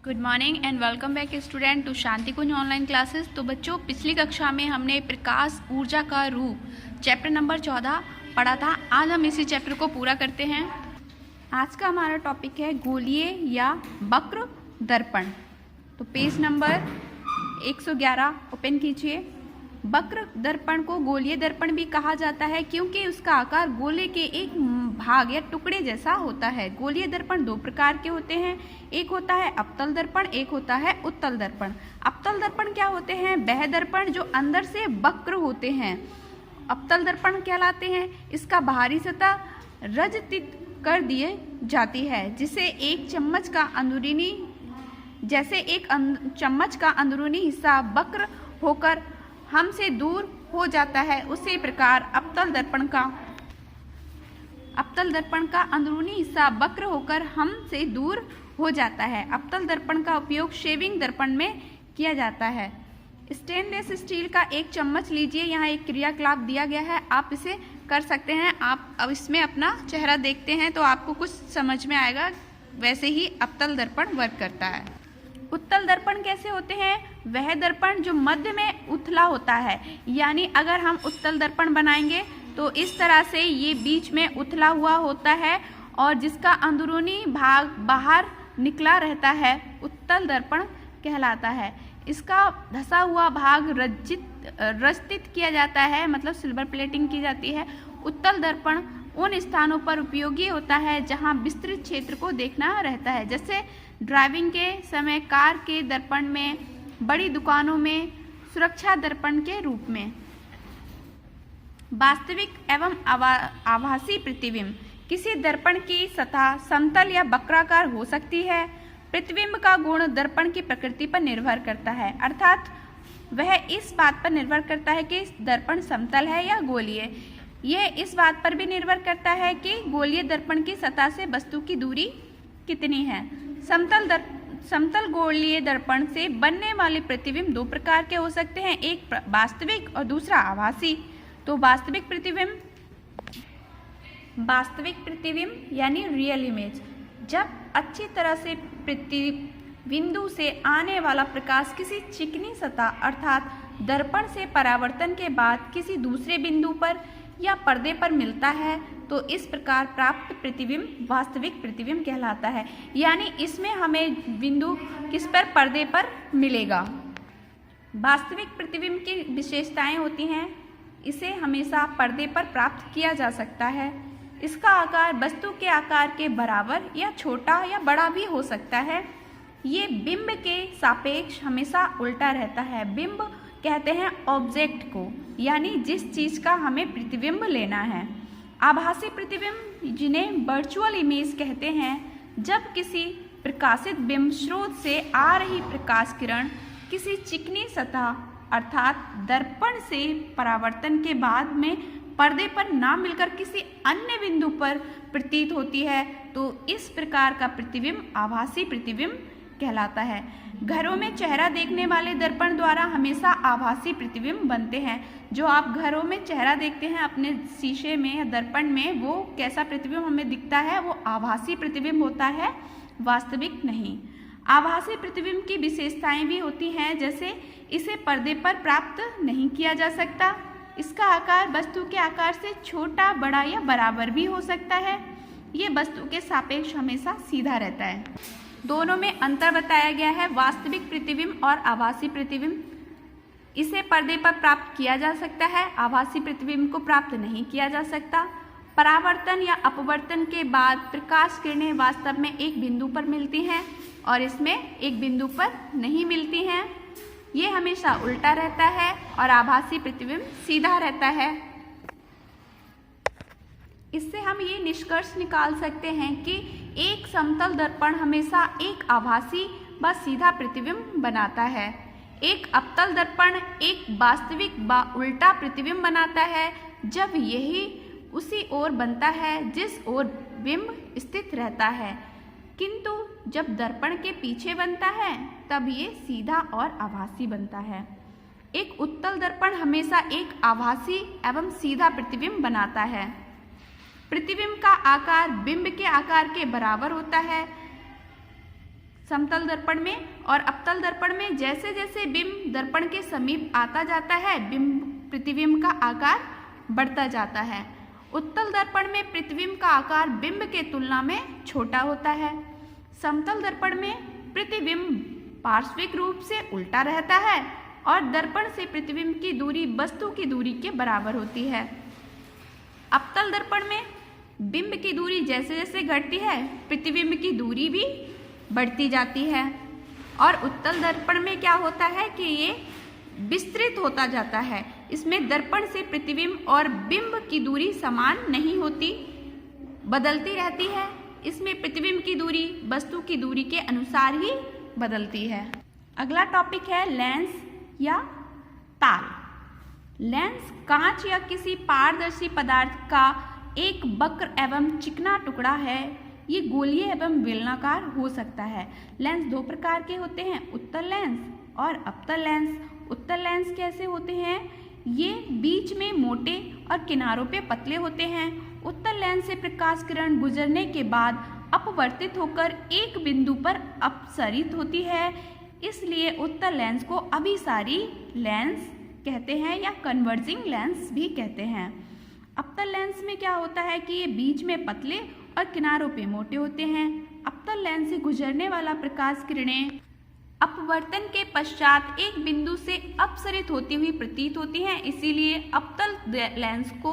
Good morning and welcome back student to Shanti Kunj online classes. तो बच्चों, पिछली कक्षा में हमने प्रकाश ऊर्जा का रूप चैप्टर नंबर 14 पढ़ा था। आज हम इसी चैप्टर को पूरा करते हैं। आज का हमारा टॉपिक है गोलीय या वक्र दर्पण। तो पेज नंबर 111 ओपन कीजिए। वक्र दर्पण को गोलीय दर्पण भी कहा जाता है क्योंकि उसका आकार गोले के एक भाग या टुकड़े जैसा होता है। गोलीय दर्पण दो प्रकार के होते हैं, एक होता है अवतल दर्पण, एक होता है उत्तल दर्पण। अवतल दर्पण क्या होते हैं? वह दर्पण जो अंदर से वक्र होते हैं अवतल दर्पण कहलाते हैं। इसका बाहरी सतह रजतित कर दिए जाती है, जिसे एक चम्मच का अंदरूनी चम्मच का अंदरूनी हिस्सा वक्र होकर हमसे दूर हो जाता है। उसी प्रकार अवतल दर्पण का अंदरूनी हिस्सा वक्र होकर हमसे दूर हो जाता है। अवतल दर्पण का उपयोग शेविंग दर्पण में किया जाता है। स्टेनलेस स्टील का एक चम्मच लीजिए। यहाँ एक क्रियाकलाप दिया गया है, आप इसे कर सकते हैं। आप अब इसमें अपना चेहरा देखते हैं तो आपको कुछ समझ में आएगा। वैसे ही अवतल दर्पण वर्क करता है। उत्तल दर्पण कैसे होते हैं? वह दर्पण जो मध्य में उथला होता है, यानी अगर हम उत्तल दर्पण बनाएंगे तो इस तरह से ये बीच में उथला हुआ होता है और जिसका अंदरूनी भाग बाहर निकला रहता है, उत्तल दर्पण कहलाता है। इसका धसा हुआ भाग रचित किया जाता है, मतलब सिल्वर प्लेटिंग की जाती है। उत्तल दर्पण उन स्थानों पर उपयोगी होता है जहां विस्तृत क्षेत्र को देखना रहता है, जैसे ड्राइविंग के समय कार के दर्पण में, बड़ी दुकानों में, सुरक्षा दर्पण के रूप में। वास्तविक एवं आभासी प्रतिबिंब। किसी दर्पण की सतह समतल या वक्राकार हो सकती है। प्रतिबिंब का गुण दर्पण की प्रकृति पर निर्भर करता है, अर्थात वह इस बात पर निर्भर करता है कि दर्पण समतल है या गोलीय। यह इस बात पर भी निर्भर करता है कि गोलीय दर्पण की सतह से वस्तु की दूरी कितनी है। समतल गोलीय दर्पण से बनने वाले प्रतिबिंब दो प्रकार के हो सकते हैं, एक वास्तविक और दूसरा आभासी। तो वास्तविक प्रतिबिंब यानी रियल इमेज, जब अच्छी तरह से प्रतिबिंदु से आने वाला प्रकाश किसी चिकनी सतह अर्थात दर्पण से परावर्तन के बाद किसी दूसरे बिंदु पर या पर्दे पर मिलता है तो इस प्रकार प्राप्त प्रतिबिंब वास्तविक प्रतिबिंब कहलाता है। यानी इसमें हमें बिंदु किस पर? पर्दे पर मिलेगा। वास्तविक प्रतिबिंब की विशेषताएं होती हैं, इसे हमेशा पर्दे पर प्राप्त किया जा सकता है। इसका आकार वस्तु के आकार के बराबर या छोटा या बड़ा भी हो सकता है। ये बिंब के सापेक्ष हमेशा उल्टा रहता है। बिंब कहते हैं ऑब्जेक्ट को, यानी जिस चीज का हमें प्रतिबिंब लेना है। आभासी प्रतिबिंब, जिन्हें वर्चुअल इमेज कहते हैं, जब किसी प्रकाशित बिंब स्रोत से आ रही प्रकाश किरण किसी चिकनी सतह अर्थात दर्पण से परावर्तन के बाद में पर्दे पर ना मिलकर किसी अन्य बिंदु पर प्रतीत होती है, तो इस प्रकार का प्रतिबिंब आभासी प्रतिबिंब कहलाता है। घरों में चेहरा देखने वाले दर्पण द्वारा हमेशा आभासी प्रतिबिंब बनते हैं। जो आप घरों में चेहरा देखते हैं अपने शीशे में या दर्पण में, वो कैसा प्रतिबिंब हमें दिखता है? वो आभासी प्रतिबिंब होता है, वास्तविक नहीं। आभासी प्रतिबिंब की विशेषताएं भी होती हैं, जैसे इसे पर्दे पर प्राप्त नहीं किया जा सकता। इसका आकार वस्तु के आकार से छोटा, बड़ा या बराबर भी हो सकता है। ये वस्तु के सापेक्ष हमेशा सीधा रहता है। दोनों में अंतर बताया गया है, वास्तविक प्रतिबिंब और आभासी प्रतिबिंब। इसे पर्दे पर प्राप्त किया जा सकता है, आभासी प्रतिबिंब को प्राप्त नहीं किया जा सकता। परावर्तन या अपवर्तन के बाद प्रकाश किरणें वास्तव में एक बिंदु पर मिलती हैं और इसमें एक बिंदु पर नहीं मिलती हैं। ये हमेशा उल्टा रहता है और आभासी प्रतिबिंब सीधा रहता है। इससे हम ये निष्कर्ष निकाल सकते हैं कि एक समतल दर्पण हमेशा एक आभासी व सीधा प्रतिबिंब बनाता है। एक अवतल दर्पण एक वास्तविक व उल्टा प्रतिबिंब बनाता है, जब यही उसी ओर बनता है जिस ओर बिंब स्थित रहता है। किंतु जब दर्पण के पीछे बनता है तब ये सीधा और आभासी बनता है। एक उत्तल दर्पण हमेशा एक आभासी एवं सीधा प्रतिबिंब बनाता है। प्रतिबिंब का आकार बिंब के आकार के बराबर होता है। समतल दर्पण में और अवतल दर्पण में जैसे जैसे बिंब दर्पण के समीप आता जाता है, प्रतिबिंब का आकार बढ़ता जाता है। उत्तल दर्पण में प्रतिबिंब का आकार बिंब के तुलना में छोटा होता है। समतल दर्पण में प्रतिबिंब पार्श्विक रूप से उल्टा रहता है और दर्पण से प्रतिबिंब की दूरी वस्तु की दूरी के बराबर होती है। अवतल दर्पण में बिंब की दूरी जैसे जैसे घटती है, प्रतिबिंब की दूरी भी बढ़ती जाती है। और उत्तल दर्पण में क्या होता है कि ये विस्तृत होता जाता है। इसमें दर्पण से प्रतिबिंब और बिंब की दूरी समान नहीं होती, बदलती रहती है। इसमें प्रतिबिंब की दूरी वस्तु की दूरी के अनुसार ही बदलती है। अगला टॉपिक है लेंस या ताल। लेंस कांच या किसी पारदर्शी पदार्थ का एक वक्र एवं चिकना टुकड़ा है। ये गोलीय एवं बेलनाकार हो सकता है। लेंस दो प्रकार के होते हैं, उत्तल लेंस और अवतल लेंस। उत्तल लेंस कैसे होते हैं? ये बीच में मोटे और किनारों पे पतले होते हैं। उत्तल लेंस से प्रकाश किरण गुजरने के बाद अपवर्तित होकर एक बिंदु पर अपसरित होती है, इसलिए उत्तल लेंस को अभिसारी लेंस कहते हैं या कन्वर्जिंग लेंस भी कहते हैं। अवतल लेंस में क्या होता है कि ये बीच में पतले और किनारों पे मोटे होते हैं। अवतल लेंस से गुजरने वाला प्रकाश किरणें अपवर्तन के पश्चात एक बिंदु से अपसरित होती हुई प्रतीत होती हैं, इसीलिए अवतल लेंस को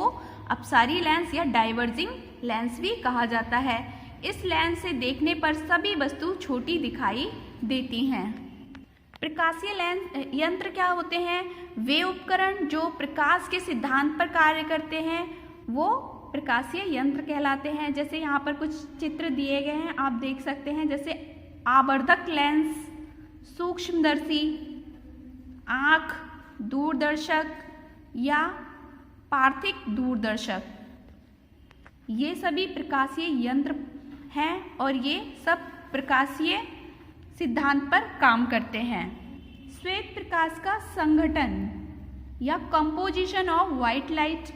अपसारी लेंस या डाइवर्जिंग लेंस भी कहा जाता है। इस लेंस से देखने पर सभी वस्तु छोटी दिखाई देती हैं। प्रकाशीय लेंस यंत्र क्या होते हैं? वे उपकरण जो प्रकाश के सिद्धांत पर कार्य करते हैं वो प्रकाशीय यंत्र कहलाते हैं। जैसे यहाँ पर कुछ चित्र दिए गए हैं, आप देख सकते हैं, जैसे आवर्धक लेंस, सूक्ष्मदर्शी, आँख, दूरदर्शक या पार्थिक दूरदर्शक, ये सभी प्रकाशीय यंत्र हैं और ये सब प्रकाशीय सिद्धांत पर काम करते हैं। श्वेत प्रकाश का संघटन या कंपोजिशन ऑफ व्हाइट लाइट।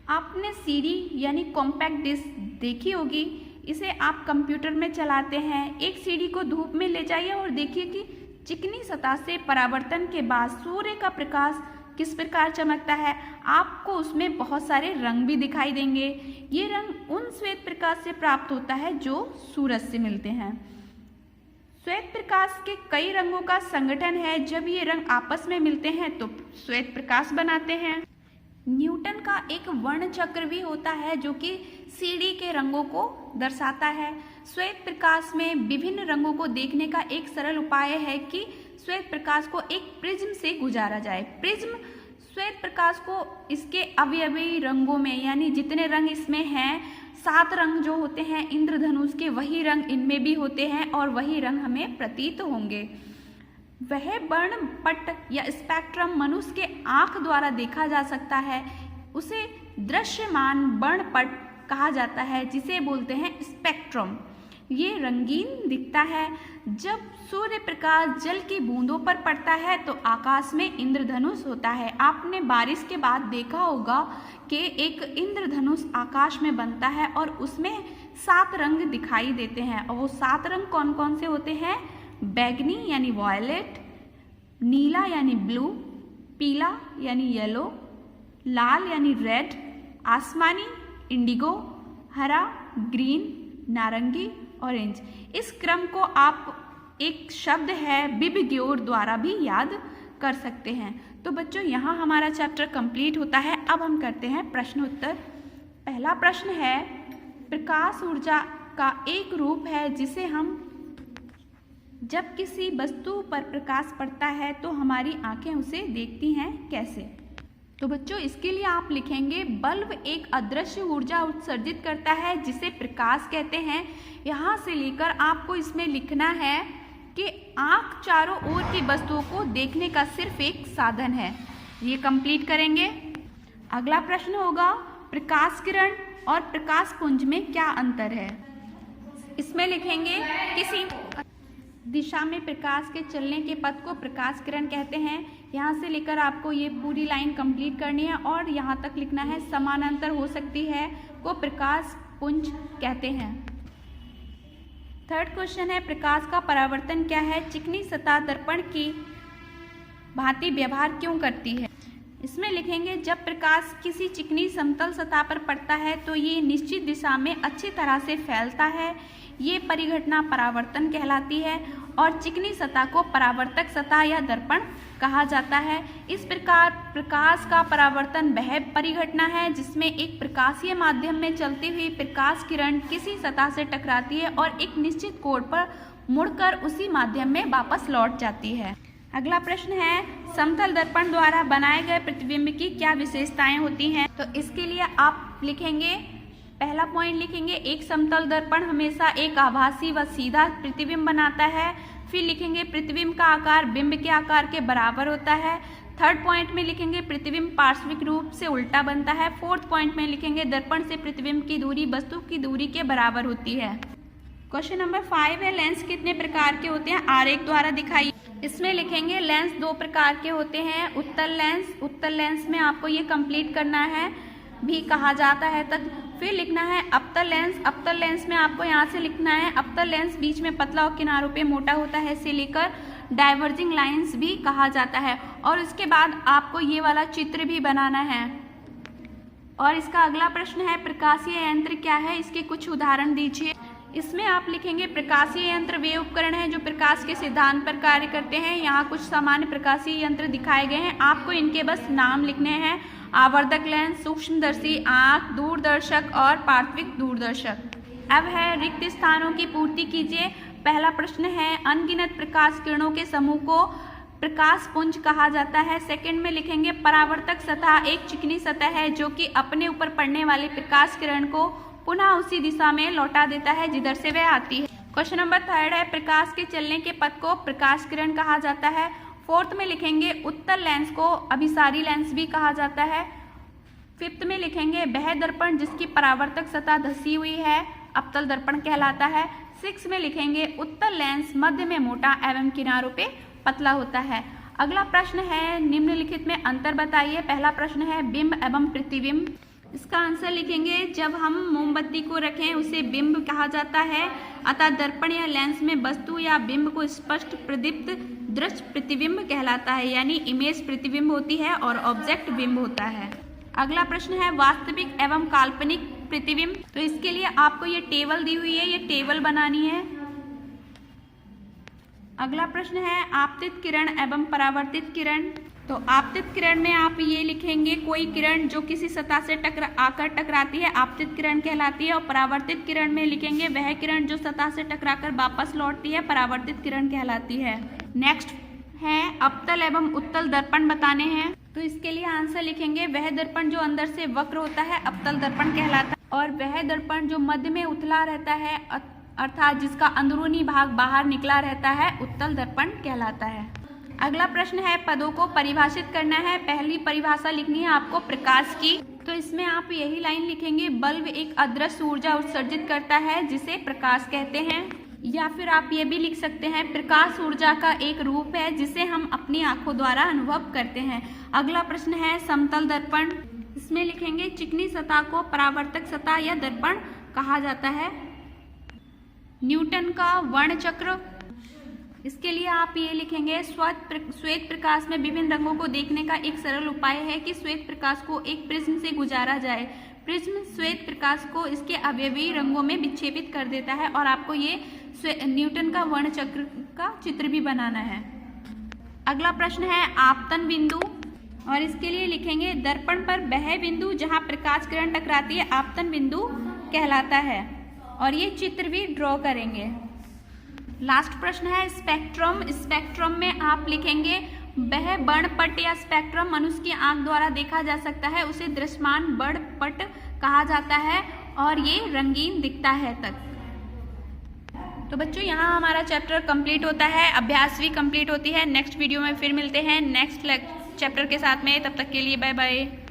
आपने सीडी यानी कॉम्पैक्ट डिस्क देखी होगी। इसे आप कंप्यूटर में चलाते हैं। एक सीडी को धूप में ले जाइए और देखिए कि चिकनी सतह से परावर्तन के बाद सूर्य का प्रकाश किस प्रकार चमकता है। आपको उसमें बहुत सारे रंग भी दिखाई देंगे। ये रंग उन श्वेत प्रकाश से प्राप्त होता है जो सूरज से मिलते हैं। श्वेत प्रकाश के कई रंगों का संगठन है। जब ये रंग आपस में मिलते हैं तो श्वेत प्रकाश बनाते हैं। न्यूटन का एक वर्ण चक्र भी होता है जो कि सीडी के रंगों को दर्शाता है। श्वेत प्रकाश में विभिन्न रंगों को देखने का एक सरल उपाय है कि श्वेत प्रकाश को एक प्रिज्म से गुजारा जाए। प्रिज्म श्वेत प्रकाश को इसके अवयवी रंगों में, यानी जितने रंग इसमें हैं, 7 रंग जो होते हैं इंद्रधनुष के, वही रंग इनमें भी होते हैं और वही रंग हमें प्रतीत होंगे। वह वर्णपट या स्पेक्ट्रम मनुष्य के आँख द्वारा देखा जा सकता है, उसे दृश्यमान वर्णपट कहा जाता है, जिसे बोलते हैं स्पेक्ट्रम। ये रंगीन दिखता है। जब सूर्य प्रकाश जल की बूंदों पर पड़ता है तो आकाश में इंद्रधनुष होता है। आपने बारिश के बाद देखा होगा कि एक इंद्रधनुष आकाश में बनता है और उसमें 7 रंग दिखाई देते हैं। और वो 7 रंग कौन कौन से होते हैं? बैगनी यानी वॉयलेट, नीला यानी ब्लू, पीला यानी येलो, लाल यानी रेड, आसमानी इंडिगो, हरा ग्रीन, नारंगी ऑरेंज। इस क्रम को आप एक शब्द है बिबग्योर द्वारा भी याद कर सकते हैं। तो बच्चों, यहाँ हमारा चैप्टर कंप्लीट होता है। अब हम करते हैं प्रश्न उत्तर। पहला प्रश्न है, प्रकाश ऊर्जा का एक रूप है जिसे हम जब किसी वस्तु पर प्रकाश पड़ता है तो हमारी आंखें उसे देखती हैं, कैसे? तो बच्चों, इसके लिए आप लिखेंगे बल्ब एक अदृश्य ऊर्जा उत्सर्जित करता है जिसे प्रकाश कहते हैं। यहाँ से लेकर आपको इसमें लिखना है कि आँख चारों ओर की वस्तुओं को देखने का सिर्फ एक साधन है। ये कंप्लीट करेंगे। अगला प्रश्न होगा, प्रकाश किरण और प्रकाश पुंज में क्या अंतर है? इसमें लिखेंगे किसी दिशा में प्रकाश के चलने के पथ को प्रकाश किरण कहते हैं। यहाँ से लेकर आपको ये पूरी लाइन कंप्लीट करनी है और यहाँ तक लिखना है समानांतर हो सकती है को प्रकाश पुंज कहते हैं। थर्ड क्वेश्चन है, प्रकाश का परावर्तन क्या है? चिकनी सतह दर्पण की भांति व्यवहार क्यों करती है? इसमें लिखेंगे जब प्रकाश किसी चिकनी समतल सतह पर पड़ता है तो ये निश्चित दिशा में अच्छी तरह से फैलता है। ये परिघटना परावर्तन कहलाती है और चिकनी सतह को परावर्तक सतह या दर्पण कहा जाता है। इस प्रकार प्रकाश का परावर्तन वह परिघटना है जिसमें एक प्रकाशीय माध्यम में चलती हुई प्रकाश किरण किसी सतह से टकराती है और एक निश्चित कोण पर मुड़कर उसी माध्यम में वापस लौट जाती है। अगला प्रश्न है, समतल दर्पण द्वारा बनाए गए प्रतिबिंब की क्या विशेषताएं होती हैं? तो इसके लिए आप लिखेंगे, पहला पॉइंट लिखेंगे, एक समतल दर्पण हमेशा एक आभासी व सीधा प्रतिबिंब बनाता है। फिर लिखेंगे प्रतिबिंब का आकार बिंब के आकार के बराबर होता है। थर्ड पॉइंट में लिखेंगे प्रतिबिंब पार्श्विक रूप से उल्टा बनता है। फोर्थ पॉइंट में लिखेंगे दर्पण से प्रतिबिंब की दूरी वस्तु की दूरी के बराबर होती है। क्वेश्चन नंबर 5 है, लेंस कितने प्रकार के होते हैं? आरेख द्वारा दिखाइए। इसमें लिखेंगे लेंस दो प्रकार के होते हैं, उत्तल लेंस में आपको ये कंप्लीट करना है, भी कहा जाता है तक। फिर लिखना है अवतल लेंस में आपको यहाँ से लिखना है, अवतल लेंस बीच में पतला और किनारों पे मोटा होता है, से लेकर डाइवर्जिंग लाइंस भी कहा जाता है। और उसके बाद आपको ये वाला चित्र भी बनाना है। और इसका अगला प्रश्न है, प्रकाशीय यंत्र क्या है? इसके कुछ उदाहरण दीजिए। इसमें आप लिखेंगे प्रकाशीय यंत्र वे उपकरण हैं जो प्रकाश के सिद्धांत पर कार्य करते हैं। यहाँ कुछ सामान्य प्रकाशीय यंत्र दिखाए गए हैं, आपको इनके बस नाम लिखने हैं। आवर्धक लेंस, सूक्ष्मदर्शी आंख, दूरदर्शक और पार्श्विक दूरदर्शक। अब है रिक्त स्थानों की पूर्ति कीजिए। पहला प्रश्न है, अनगिनत प्रकाश किरणों के समूह को प्रकाश पुंज कहा जाता है। सेकंड में लिखेंगे परावर्तक सतह एक चिकनी सतह है जो कि अपने ऊपर पड़ने वाले प्रकाश किरण को पुनः उसी दिशा में लौटा देता है जिधर से वह आती है। क्वेश्चन नंबर 3 है, प्रकाश के चलने के पथ को प्रकाश किरण कहा जाता है। फोर्थ में लिखेंगे उत्तल लेंस को अभिसारी लेंस भी कहा जाता है। फिफ्थ में लिखेंगे वह दर्पण जिसकी परावर्तक सतह धसी हुई है अवतल दर्पण कहलाता है। 6 में लिखेंगे उत्तल लेंस मध्य में मोटा एवं किनारों पे पतला होता है। अगला प्रश्न है, निम्नलिखित में अंतर बताइए। पहला प्रश्न है, बिंब एवं प्रतिबिंब। इसका आंसर लिखेंगे जब हम मोमबत्ती को रखें उसे बिंब कहा जाता है, अतः दर्पण या लेंस में वस्तु या बिंब को स्पष्ट प्रदीप्त दृश्य प्रतिबिंब कहलाता है, यानी इमेज प्रतिबिंब होती है और ऑब्जेक्ट बिंब होता है। अगला प्रश्न है, वास्तविक एवं काल्पनिक प्रतिबिंब। तो इसके लिए आपको ये टेबल दी हुई है, ये टेबल बनानी है। अगला प्रश्न है, आपतित किरण एवं परावर्तित किरण। तो आपतित किरण में आप ये लिखेंगे कोई किरण जो किसी सतह से आकर टकराती है आपतित किरण कहलाती है। और परावर्तित किरण में लिखेंगे वह किरण जो सतह से टकराकर वापस लौटती है परावर्तित किरण कहलाती है। नेक्स्ट है, अवतल एवं उत्तल दर्पण बताने हैं। तो इसके लिए आंसर लिखेंगे वह दर्पण जो अंदर से वक्र होता है अवतल दर्पण कहलाता है, और वह दर्पण जो मध्य में उथला रहता है अर्थात जिसका अंदरूनी भाग बाहर निकला रहता है उत्तल दर्पण कहलाता है। अगला प्रश्न है, पदों को परिभाषित करना है। पहली परिभाषा लिखनी है आपको प्रकाश की। तो इसमें आप यही लाइन लिखेंगे, बल्ब एक अदृश्य ऊर्जा उत्सर्जित करता है जिसे प्रकाश कहते हैं। या फिर आप ये भी लिख सकते हैं, प्रकाश ऊर्जा का एक रूप है जिसे हम अपनी आंखों द्वारा अनुभव करते हैं। अगला प्रश्न है, समतल दर्पण। इसमें लिखेंगे चिकनी सतह को परावर्तक सतह या दर्पण कहा जाता है। न्यूटन का वर्णचक्र। इसके लिए आप ये लिखेंगे, श्वेत प्रकाश में विभिन्न रंगों को देखने का एक सरल उपाय है कि श्वेत प्रकाश को एक प्रिज्म से गुजारा जाए। प्रिज्म श्वेत प्रकाश को इसके अवयवी रंगों में विक्षेपित कर देता है। और आपको ये न्यूटन का वर्णचक्र का चित्र भी बनाना है। अगला प्रश्न है, आपतन बिंदु। और इसके लिए लिखेंगे दर्पण पर वह बिंदु जहां प्रकाश किरण टकराती है आपतन बिंदु कहलाता है। और ये चित्र भी ड्रॉ करेंगे। लास्ट प्रश्न है, स्पेक्ट्रम। स्पेक्ट्रम में आप लिखेंगे वह वर्णपट या स्पेक्ट्रम मनुष्य की आंख द्वारा देखा जा सकता है, उसे दृश्यमान वर्णपट कहा जाता है और ये रंगीन दिखता है तक। तो बच्चों यहाँ हमारा चैप्टर कंप्लीट होता है, अभ्यास भी कंप्लीट होती है। नेक्स्ट वीडियो में फिर मिलते हैं नेक्स्ट चैप्टर के साथ में, तब तक के लिए बाय बाय।